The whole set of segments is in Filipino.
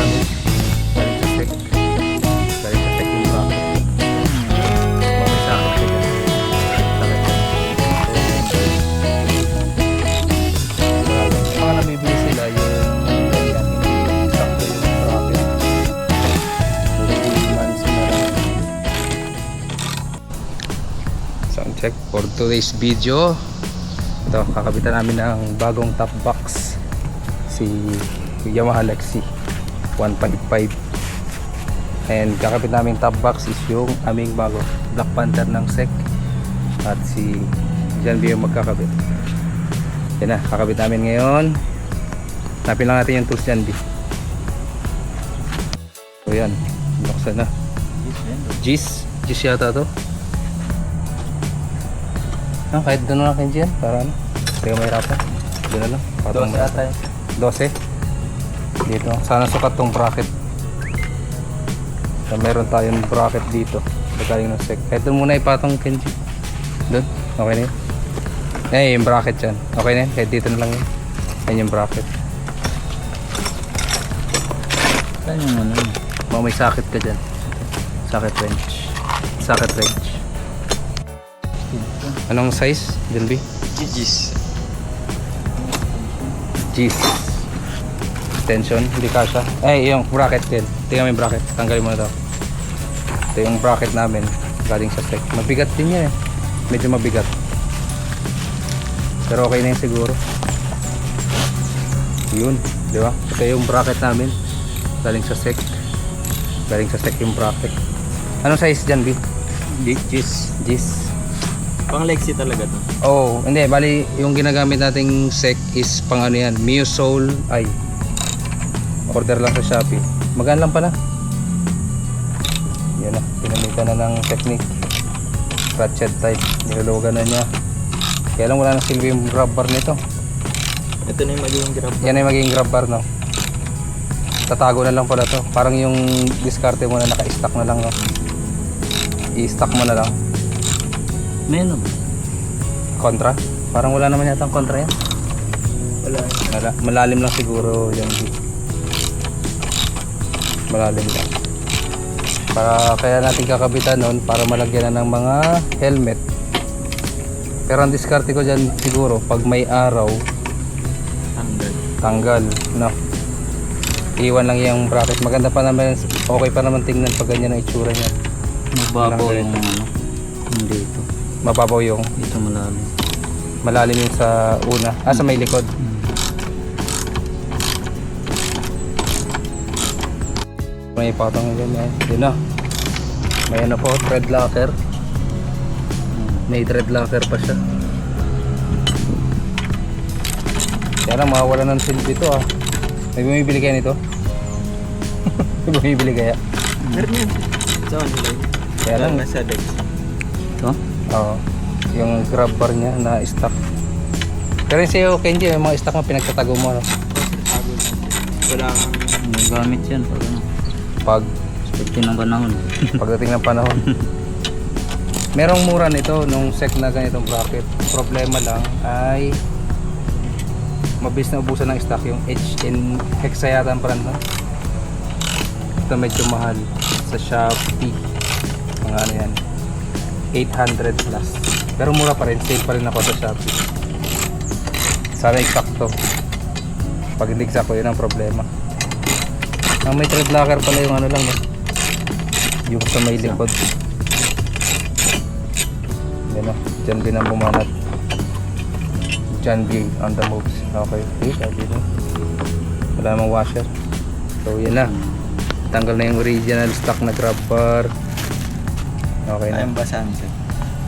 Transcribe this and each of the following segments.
namin. Galing sa sec. Galing sa sec yung bracket. Mamay sa akin siya dyan. Baka namibili sila yung ganyan. Hindi sakto yung bracket. Sound check for today's video. Ito, kakabitan namin ng bagong top box, si Yamaha Lexi 155. And kakabit namin top box is yung aming bago Black Panther ng SEC at si Jan B yung magkakabit. Yan na, kakabit namin ngayon. Napin lang natin yung tools Jan B. So yan, buksan na. Gis yata to. Kahit doon na lang dyan, para ano, hindi ka mahirapan. Doon na lang, patong 12 ata 12 dito, sana sukat tong bracket. So, meron tayong bracket dito galing ng sec. Kahit doon muna ipatong Kenji doon, okay na yun. Yung bracket yan, okay na yun, kahit dito na lang yun. Yan yung bracket. Saan yung ano? May socket ka dyan, socket wrench. Anong size, Janby? Gigis. Gis. Extension, hindi kasha. Yung bracket din. Tingnan mo yung bracket. Tanggalin mo na to. Ito yung bracket namin. Galing sa sec. Mabigat din yan eh. Medyo mabigat. Pero okay na yun siguro. Yun. Di ba? Ito yung bracket namin. Galing sa sec. Galing sa sec yung bracket. Anong size dyan, B? Gigis. Gis. Pang Lexi talaga to. Oh, hindi. Bali, yung ginagamit nating sec is pang ano yan. Mio Soul. Ay. Order lang sa Shopee. Magaan lang pala. Yan na. Pinamitan na ng technique. Ratchet type. Nilulugan na niya. Kaya lang wala na silbi yung grab bar nito. Ito na yung magiging grab. Yan na yung magiging grab bar, no? Tatago na lang pala to. Parang yung diskarte mo na naka-stack na lang, no? I-stack mo na lang. Meron. Kontra? Parang wala naman yata ang kontra yan. Wala. Malalim lang siguro yan. Malalim lang. Kaya natin kakabitan nun para malagyan na ng mga helmet. Pero ang diskarte ko dyan siguro pag may araw tanggal, no? Iwan lang yung bracket. Maganda pa naman, okay pa naman tingnan pag ganyan ang itsura niya. Mababaw yung ano. Hindi ito. Mababaw yung Ito malalim. malalim yung sa una. Sa may likod. May patong yan yan. Yun na. May ano po, thread locker. May thread locker pa siya. Kaya lang mawawala ng silbi ito ah. May bumibili kaya nito? May bumibili kaya? Meron yan. Saan sila yun? Kaya lang. Nasa Lex. Ito? Oo. Yung grab bar niya na stock. Pero yung sa'yo Kenji, yung mga stock mo pinagtatago mo no? Wala kang gamit yan. Pag ano. Pag Pagdating ng panahon. pagdating ng panahon. Merong mura nito nung sec na ganitong bracket. Problema lang ay mabilis na ubusan ng stock yung HN Hexa yata ang brand no? Ito medyo mahal sa Shopee. Mga ano yan 800 plus. Pero mura pa rin, sale pa rin ako sa Shopee. Sana eksakto. Pag hindi eksakto yun ang problema. Ang may thread locker pala yung ano lang no? Yung sa may likod. Yan o, dyan din ang bumanat. Jan B on the moves. Okay, sabi na. Wala namang washer. So yan na. Tanggal na yung original stock na grab bar. Okay na. Ayun basahan siya.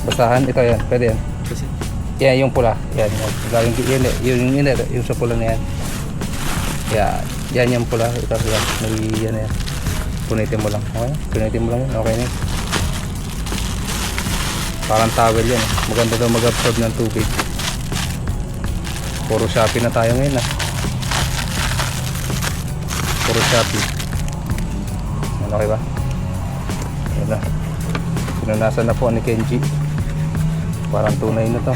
Basahan, ito yan, pwede yan. Kasi Yan, yung pula. Yan, yung sa pula na yan. Yan yung pula. Ito, yan. May yan na yan. Punitin mo lang. Okay? Punitin mo lang yan. Okay na yan. Parang towel yan. Maganda daw mag-absorb ng tubig. Puro Shopee na tayo ngayon Puro Shopee. Okay ba? Yan na. Pinunasan na po ni Kenji. Parang tunay na to.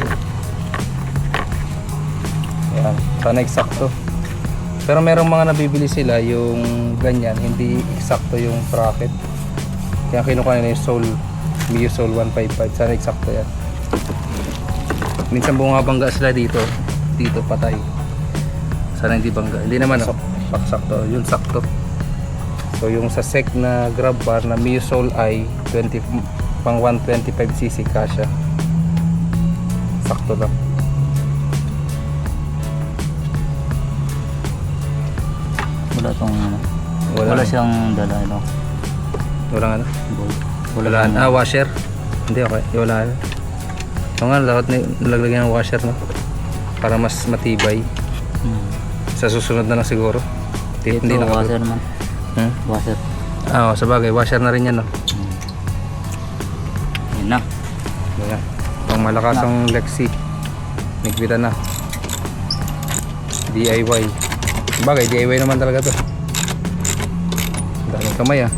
Yan. Sana eksakto. Pero merong mga nabibili sila yung ganyan, hindi eksakto yung bracket. Kaya kinukuha nila yung Soul, Mio Soul 155. Sana eksakto yan. Minsan bumabangga sila dito. Dito patay. Sana hindi bangga. Hindi naman paksakto. Yun sakto. So yung sa SEC na grab bar na Mio Soul I 20 pang 125cc kasya. Sakto lang. Wala tong ano. Wala. Wala siyang dala ito. Walang ano? Bolt. Wala. Washer. Hindi, okay. Wala. So nga, dapat nilagyan ng washer, no? Para mas matibay. Sa susunod na lang siguro. Ito, Hindi nakabit. washer naman. Washer. Sa bagay. Washer na rin yan, no? Yun na. Yan. Pang malakas ang Lexi. Nigbitan na. DIY. Bagay, DIY naman talaga to. Daming kamay, ah.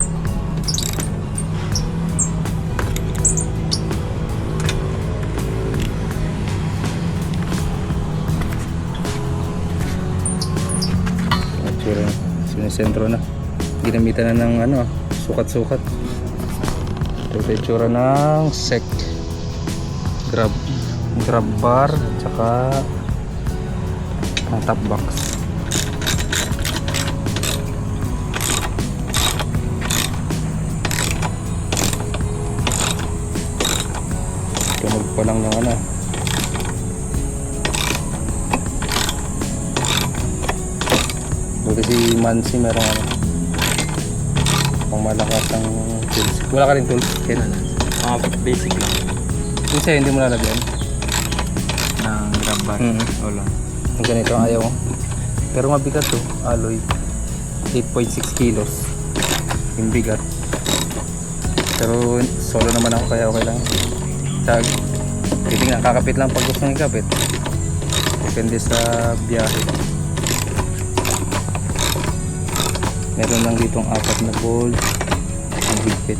Sinisentro na. Ginamitan na ng ano, sukat-sukat. Ito yung itsura ng SEC grab bar at saka ang top box. Tunog pa lang ng ano. Buti si Mansi merong ano, pang malakas ang tools. Wala ka rin tools? Ken? Basic lang. Yung sa'yo hindi mo lalagyan? Ng grab bar. Wala. Ang ganito ang ayaw mo. Pero mabigat to, alloy. 8.6 kilos yung bigat. Pero solo naman ako kaya okay lang. Tag, titingnan, kakapit lang pag gusto ng ikapit. Depende sa biyahe. Meron lang ditong 4 na bolt ang higpit.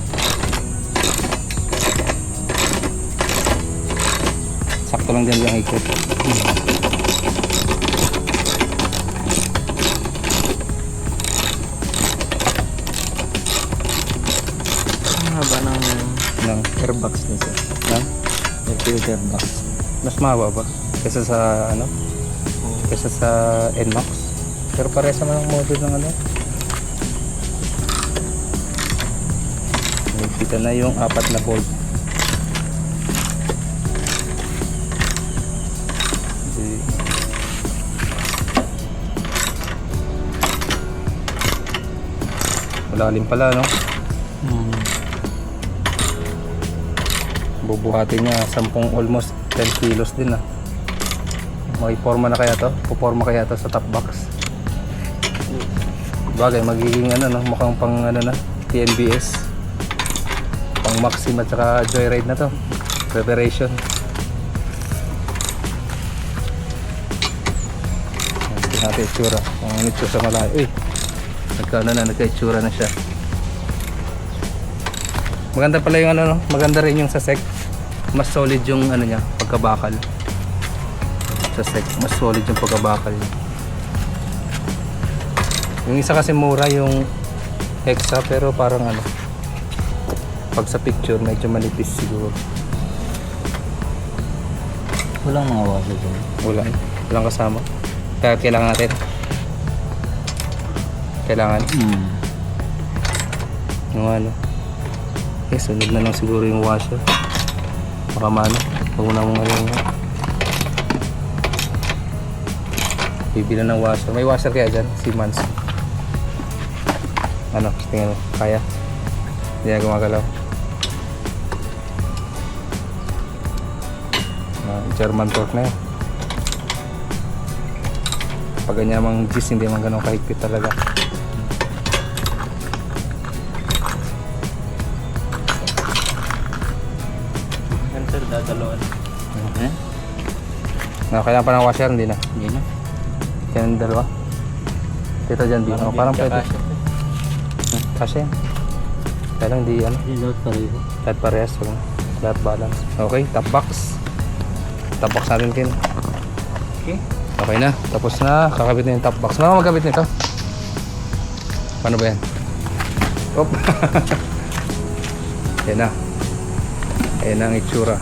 Sakto lang din yung higpit. Ang haba ng airbox nito. Yung filter box. Mas mahaba ba? Kesa sa ano? Kesa sa NMAX. Pero parehas naman ang model ng ano. Kita na yung 4 na bolt. Malalim pala, no? Bubuhatin niya 10 almost 10 kilos din, ah. May forma na kaya to? Puporma kaya to sa top box? Bagay, magiging ano, no? Mukhang pang ano na, TNBS. Pang Maxim at saka Joyride na to. Preparation. Ito natin itsura. Kung ano itsura sa malayo. Uy! Nagka-itsura na siya. Maganda pala yung ano, no? Maganda rin yung sa SEC. Mas solid yung ano niya, pagkabakal. Sa SEC, mas solid yung pagkabakal niya. Yung isa kasi mura yung Hexa, pero parang ano, pag sa picture medyo manipis siguro. Walang mga washer dyan. Walang kasama. Kaya kailangan natin. Kailangan. Yung ano. Okay, sunod na lang siguro yung washer. Baka mano. Pag una mong ano. Bibili ng washer. May washer kaya dyan? Siemens. Ano? Tingnan mo. Kaya? Hindi na gumagalaw. German torque na yun. Pag ganyan mang gis, hindi man ganun kahigpit talaga. Yan sir, dadalawan. Kailangan pa ng washer, hindi na. Hindi na. Yan dalawa. Dito dyan, Bino. Parang pwede. Kasi yan. Kaya lang di ano. Lahat pareho. Lahat parehas. So, lahat balance. Okay, top box. Top box natin, Ken. Okay. Okay na, tapos na. Kakabit na yung top box. Ano magkabit nito? Paano ba yan? Op. Yan na. Ayan na ang itsura.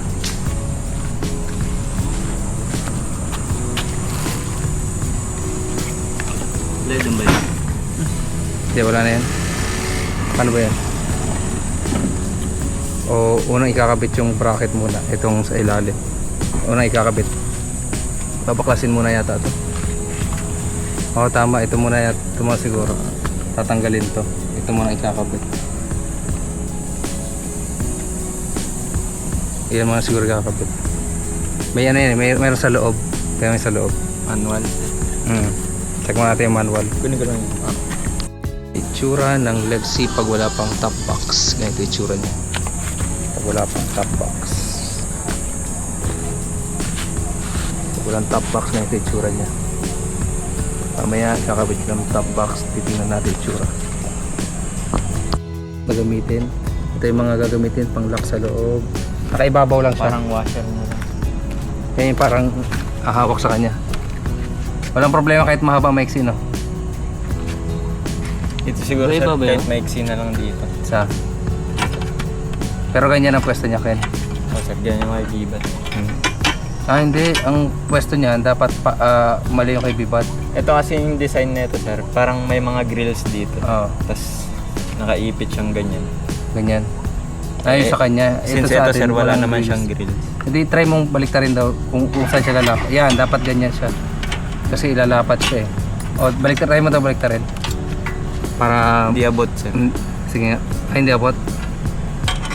Leading ba yun? Hindi, wala na yan. Paano ba yan? O unang ikakabit yung bracket muna. Itong sa ilalim. Unang ikakabit. Babaklasin muna yata ito. Oo, tama. Ito muna yata. Ito muna siguro. Tatanggalin to. Ito muna ikakabit. Iyan muna siguro ikakabit. May ano yan. Mayroon sa loob. Kaya may sa loob. Manual. Check muna natin yung manual. Kunin ko lang yun. Itsura ng Lev C pag wala pang top box. Ganito itsura niya pag wala pang top box. Pag walang top box, ganito itsura niya. Mamaya kakabit ng top box, titingnan natin itsura. Gagamitin. Ito yung mga gagamitin pang lock sa loob. Nakaibabaw lang siya. Parang washer na lang. Yan yung parang ahawak sa kanya. Walang problema kahit mahaba maiksi, no? Ito siguro Iba sir, ba kahit yun? maiksi na lang dito. Sa pero ganyan ang pwesto niya, Ken. O sir, ganyan yung makikibat. Hindi. Ang pwesto niya dapat mali yung kay Bibat. Ito kasi yung design nito sir, parang may mga grills dito. Oo, Tapos nakaipit siyang ganyan. ganyan. Ayun sa kanya. Since sa ito atin, sir, wala walang naman grills. siyang grills. Hindi, try mong baliktarin daw kung saan siya lalapad. Yan, dapat ganyan siya. Kasi ilalapat siya eh. O, try mo daw baliktarin. Para... Hindi abot sir. Sige nga. Ay, hindi abot.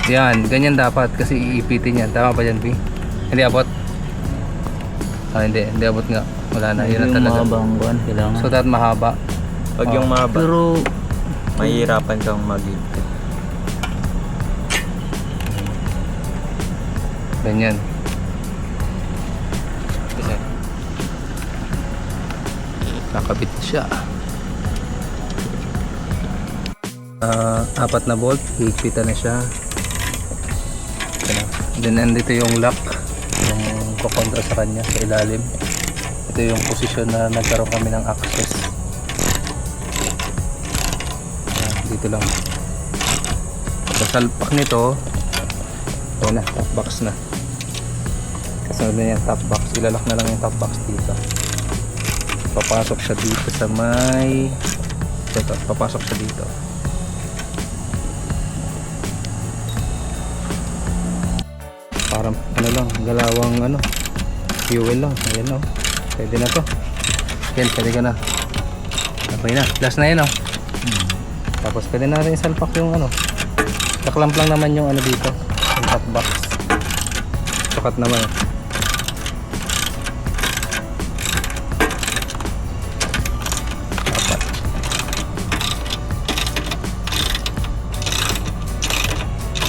Yan, ganyan dapat. Kasi iipitin yan. Tama ba dyan, P? Hindi abot. Hindi. Hindi abot nga. Wala na. Yun na Yung talaga. mahabang buwan, kailangan. So, that mahaba. Pag yung mahaba, Pero, mahihirapan kang mag-ipit. Ganyan. Ito sir. Nakabit siya. 4 na bolt, higpitan na siya. Ito na. Then nandito yung lock, yung kukontra sa kanya sa ilalim. Ito yung posisyon na nagkaroon kami ng access. Dito lang. Sa salpak nito, ito na, top box na. Kasunod na yan, top box. Ilalak na lang yung top box dito. Papasok siya dito sa may ito, papasok siya dito. Parang ano lang, galawang ano, fuel lang. Ayan o, pwede na to. Yan, pwede ka na. Okay na, last na yun o. Tapos pwede na rin isalpak yung ano, kaklamp lang naman yung ano dito, yung top box. Sukat naman. Dapat.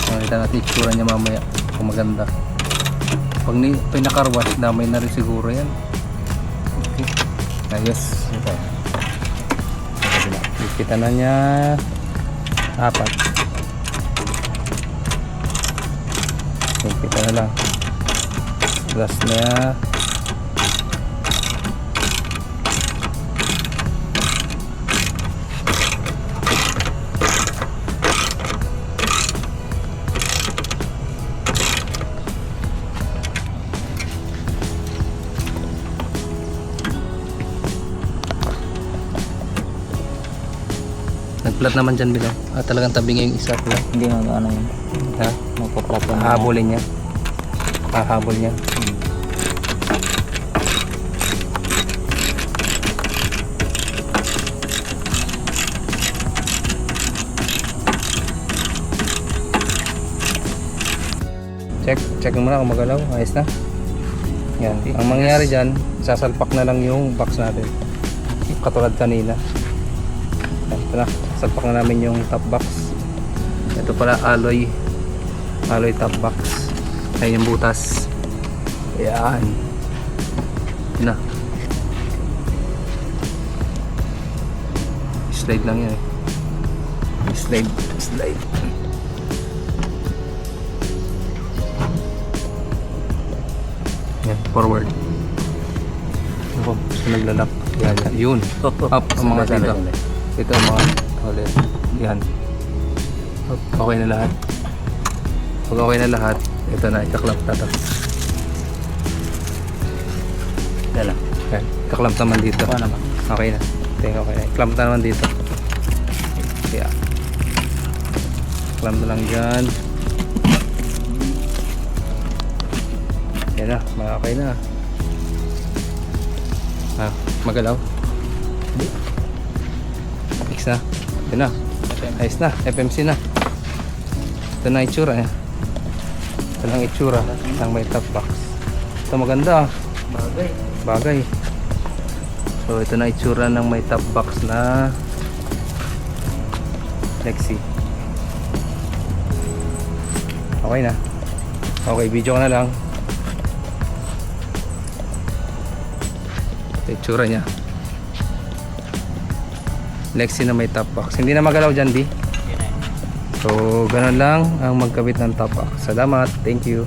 Makita natin itsura niya mamaya kung maganda. Pag pinakarwash, damay na rin siguro yan. Okay. Ayos. Ito. Kita na niya 4. Kita na lang. Last na niya. Nagplat naman dyan bilang. Talagang tabing yung isa pala. hindi mag-ano yun. Ha? Magpaplatan na. Hahabulin niya. Hahabol niya. Check mo na kung magalaw. Ayos na. Yan. Ang mangyayari dyan, sasalpak na lang yung box natin. Katulad kanina. Yan, ito na. Salpak na namin yung top box. Ito pala alloy top box. Ayun yung butas. Ayan. Yun na. Slide lang yan eh. Slide. Yan, forward ko. So, naglalak. Yan, yan. Yun. Up ang mga dito. Ito ang mga ulit. Yan. Up. Okay na lahat. Pag okay na lahat, ito na, ikaklap na to. Kaya lang. Yan. Ikaklap naman dito. Ano naman? Okay na. Okay na. Clamp na naman dito. Yeah. Clamp na lang dyan. Yan na. Okay na. Ah, magalaw. Fix na. Yan na. Ayos na. FMC na. Ito na itsura. Ito lang itsura ng may top box. Ito maganda. Bagay. Bagay. So ito na itsura ng may top box na Lexi. Okay na. Okay, video ko na lang. Ito itsura niya. Lexi na may top box. Hindi na magalaw dyan, B. So ganun lang ang magkabit ng top box. Salamat. Thank you.